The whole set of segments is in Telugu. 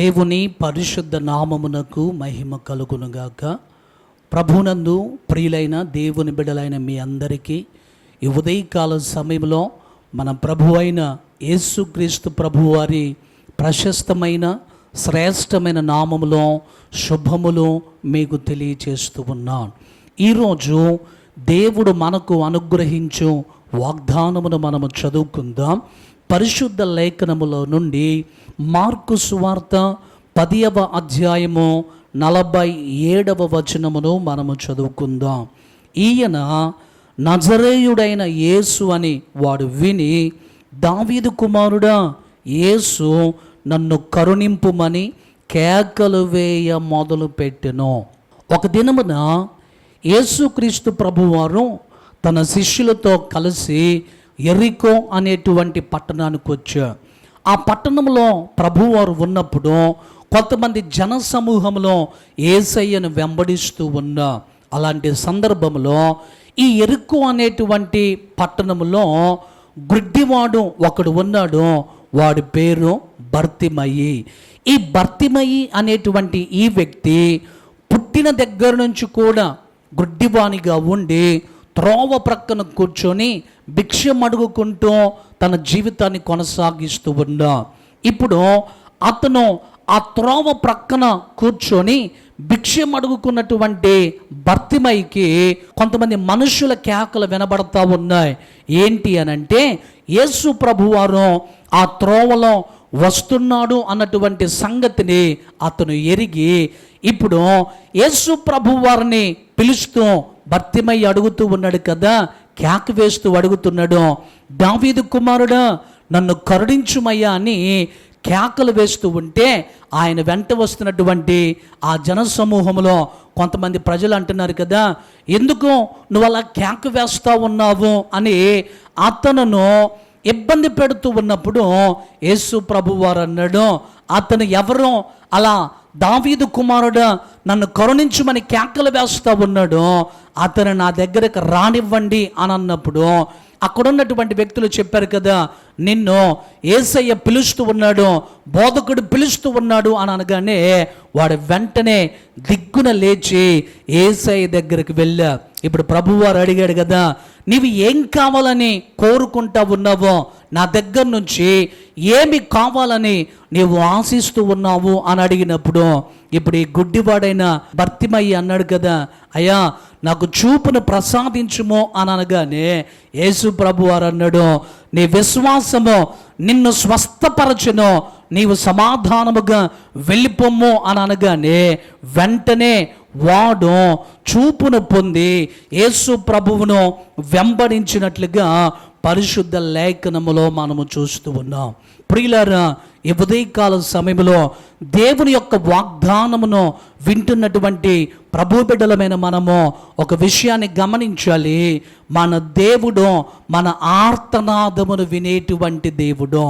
దేవుని పరిశుద్ధ నామమునకు మహిమ కలుగునుగాక. ప్రభునందు ప్రియులైన దేవుని బిడ్డలైన మీ అందరికీ ఈ ఉదయకాల సమయంలో మన ప్రభు అయిన యేసుక్రీస్తు ప్రభువు వారి ప్రశస్తమైన శ్రేష్టమైన నామములో శుభములు మీకు తెలియచేస్తూ ఉన్నాను. ఈరోజు దేవుడు మనకు అనుగ్రహించు వాగ్దానమును మనము చదువుకుందాం. పరిశుద్ధ లేఖనములో నుండి మార్కు సువార్త 10వ అధ్యాయము 47వ వచనమును మనము చదువుకుందాం. ఈయన నజరేయుడైన యేసు అని వాడు విని, దావీదు కుమారుడా యేసు నన్ను కరుణింపుమని కేకలు వేయ మొదలుపెట్టెను. ఒక దినమున యేసుక్రీస్తు ప్రభువారు తన శిష్యులతో కలిసి యెరికో అనేటువంటి పట్టణానికి వచ్చారు. ఆ పట్టణంలో ప్రభువారు ఉన్నప్పుడు కొంతమంది జన సమూహంలో యేసయ్యను వెంబడిస్తూ ఉన్నా. అలాంటి సందర్భంలో ఈ యెరికో అనేటువంటి పట్టణంలో గుడ్డివాడు ఒకడు ఉన్నాడు. వాడి పేరు బర్తిమయి. ఈ బర్తిమయి అనేటువంటి ఈ వ్యక్తి పుట్టిన దగ్గర నుంచి కూడా గుడ్డివానిగా ఉండి త్రోవ ప్రక్కన కూర్చొని భిక్షం అడుగుకుంటూ తన జీవితాన్ని కొనసాగిస్తూ ఉన్నా. ఇప్పుడు అతను ఆ త్రోవ ప్రక్కన కూర్చొని భిక్షం అడుగుకున్నటువంటి బర్తిమయికి కొంతమంది మనుషుల కేకలు వినబడతా ఉన్నాయి. ఏంటి అనంటే యేసు ప్రభువారు ఆ త్రోవలో వస్తున్నాడు అన్నటువంటి సంగతిని అతను ఎరిగి ఇప్పుడు యేసు ప్రభువారిని పిలుస్తూ బర్తిమయి అడుగుతూ ఉన్నాడు కదా, కేక వేస్తూ అడుగుతున్నాడు, దావీదు కుమారుడా నన్ను కరుణించుమయ్యా అని కేకలు వేస్తూ ఉంటే ఆయన వెంట వస్తున్నటువంటి ఆ జన సమూహంలో కొంతమంది ప్రజలు అంటున్నారు కదా, ఎందుకు నువ్వు అలా కేక వేస్తూ ఉన్నావు అని అతనును ఇబ్బంది పెడుతూ ఉన్నప్పుడు యేసు ప్రభువారు అన్నాడు, అతను ఎవరో అలా దావీదు కుమారుడు నన్ను కరుణించుమని కేకలు వేస్తూ ఉన్నాడు, అతను నా దగ్గరకు రానివ్వండి అని అన్నప్పుడు అక్కడున్నటువంటి వ్యక్తులు చెప్పారు కదా, నిన్ను యేసయ్య పిలుస్తూ ఉన్నాడు, బోధకుడు పిలుస్తూ ఉన్నాడు అని అనగానే వాడు వెంటనే దిగ్గున లేచి యేసయ్య దగ్గరికి వెళ్ళా. ఇప్పుడు ప్రభువారు అడిగాడు కదా, నీవు ఏం కావాలని కోరుకుంటా ఉన్నావో, నా దగ్గర నుంచి ఏమి కావాలని నీవు ఆశిస్తూ ఉన్నావు అని అడిగినప్పుడు ఇప్పుడు ఈ గుడ్డివాడైన బర్తిమయి అన్నాడు కదా, అయ్యా నాకు చూపును ప్రసాదించుము అని అనగానే యేసు ప్రభువారు అన్నాడు, నీ విశ్వాసము నిన్ను స్వస్థపరచును, నీవు సమాధానముగా వెళ్ళిపోమ్ము అని అనగానే వెంటనే వాడు చూపును పొంది యేసు ప్రభువును వెంబడించినట్లుగా పరిశుద్ధ లేఖనములో మనము చూస్తూ ఉన్నాం. ప్రియులారా, ఈ ఉదయకాల సమయంలో దేవుని యొక్క వాగ్దానమును వింటున్నటువంటి ప్రభు బిడ్డలమైన మనము ఒక విషయాన్ని గమనించాలి. మన దేవుడు మన ఆర్తనాదమును వినేటువంటి దేవుడు.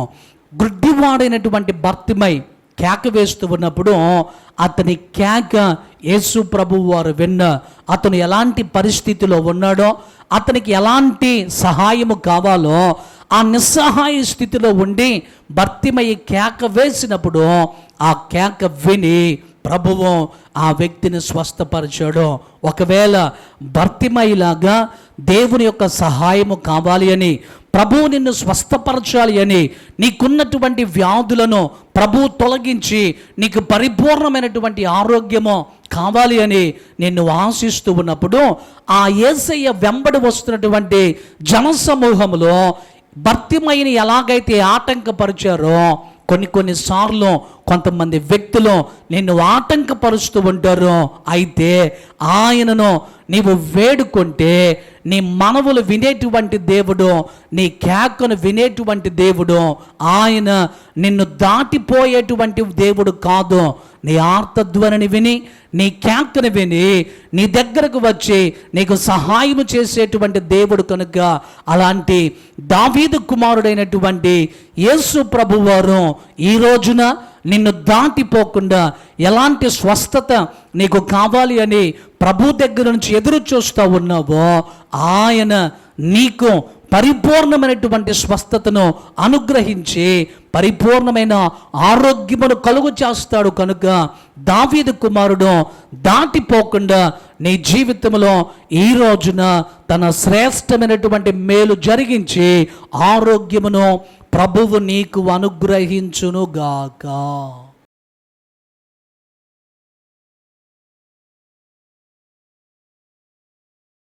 గుడ్డివాడైనటువంటి బర్తిమయి కేక వేస్తూ ఉన్నప్పుడు అతని కేక యేసు ప్రభువు వారు విన్న, అతను ఎలాంటి పరిస్థితిలో ఉన్నాడో, అతనికి ఎలాంటి సహాయము కావాలో ఆ నిస్సహాయ స్థితిలో ఉండి బర్తిమయి కేక వేసినప్పుడు ఆ కేక విని ప్రభువు ఆ వ్యక్తిని స్వస్థపరిచాడు. ఒకవేళ బర్తిమయిలాగా దేవుని యొక్క సహాయము కావాలి అని, ప్రభువు నిన్ను స్వస్థపరచాలి అని, నీకున్నటువంటి వ్యాధులను ప్రభువు తొలగించి నీకు పరిపూర్ణమైనటువంటి ఆరోగ్యము కావాలి అని నిన్ను ఆశిస్తూ ఉన్నప్పుడు ఆ యేసయ్య వెంబడి వస్తున్నటువంటి జనసమూహంలో బర్తిమయిని ఎలాగైతే ఆటంకపరిచారో కొన్నిసార్లు కొంతమంది వ్యక్తులు నిన్ను ఆటంకపరుస్తూ ఉంటారు. అయితే ఆయనను నీవు వేడుకుంటే నీ మనవులు వినేటువంటి దేవుడు, నీ కేకను వినేటువంటి దేవుడు. ఆయన నిన్ను దాటిపోయేటువంటి దేవుడు కాదు. నీ ఆర్తధ్వనిని విని, నీ కేకను విని నీ దగ్గరకు వచ్చి నీకు సహాయం చేసేటువంటి దేవుడు కనుక అలాంటి దావీదు కుమారుడైనటువంటి యేసు ప్రభువారు ఈ రోజున నిన్ను దాటిపోకుండా ఎలాంటి స్వస్థత నీకు కావాలి అని ప్రభు దగ్గర నుంచి ఎదురు చూస్తూ ఉన్నావో ఆయన నీకు పరిపూర్ణమైనటువంటి స్వస్థతను అనుగ్రహించి పరిపూర్ణమైన ఆరోగ్యమును కలుగు చేస్తాడు. కనుక దావీదు కుమారుడు దాటిపోకుండా నీ జీవితంలో ఈ రోజున తన శ్రేష్టమైనటువంటి మేలు జరిగించి ఆరోగ్యమును ప్రభువు నీకు అనుగ్రహించునుగాక.